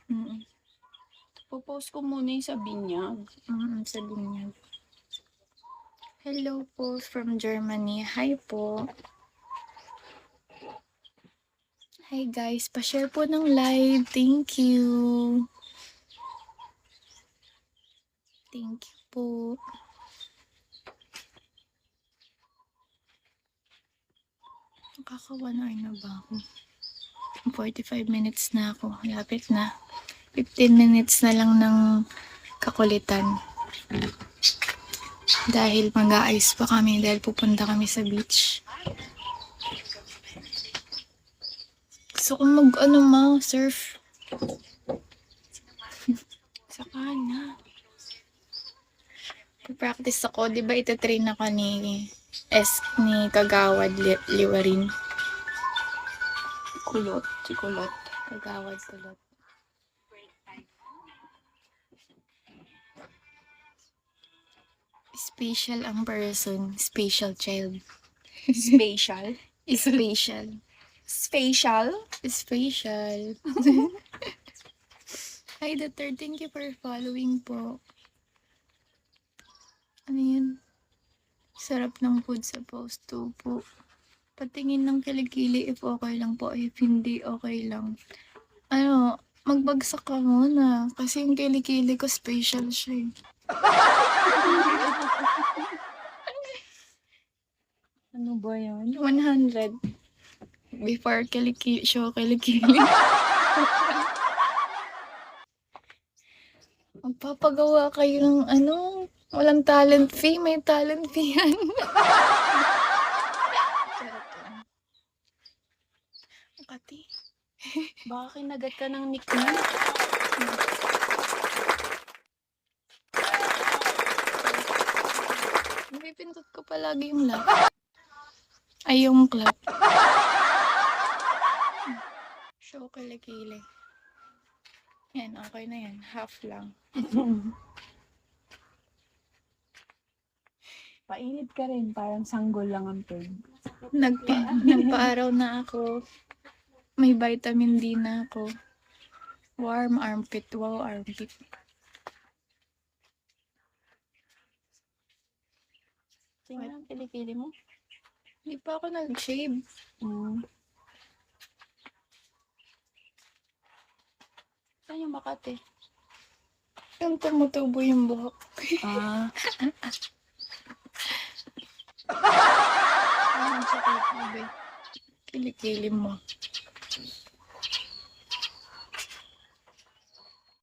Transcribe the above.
Mm. Popost ko muna yung sa binyag. Sa binyag. Hello po from Germany. Hi po. Hi guys, pa-share po ng live. Thank you. Thank you po. Nakaka 1 hour na ba ako? 45 minutes na ako. Lapit na. 15 minutes na lang ng kakulitan. Dahil mag-aayos pa kami dahil pupunta kami sa beach. Gusto kong surf. Saka na. Practice ako. Di ba ito-train ako ni Kagawad Liwarin? Si Kulot. Kagawad Kulot. Special ang person. Special child. Spatial. Special. Spatial. Special. Hi, the third. Thank you for following po. Ano yun? Sarap ng food sa post 2 po. Patingin ng kilikili if okay lang po. If hindi, okay lang. Ano, magbagsak ka muna. Kasi yung kilikili ko special siya eh. Ano ba yan? 100. Before show kilikili. Magpapagawa kayo ng walang talent fee. May talent fee yan. Charot lang. Kati. Baka kinagat ka ng nickname. Pipindot ko palagi yung lock. Ay, yung clap. Show kilikili. Yan, okay na yan. Half lang. Painit ka rin. Parang sanggol lang ang peg. Nagpa-araw na ako. May vitamin D na ako. Warm armpit. Wow, armpit. Tingnan ang kilikili mo. Hindi pa ako nag-shave. Saan yung Makati? Yung tumutubo yung buhok. Ah. Ang sakit mo, be. Kilikili mo.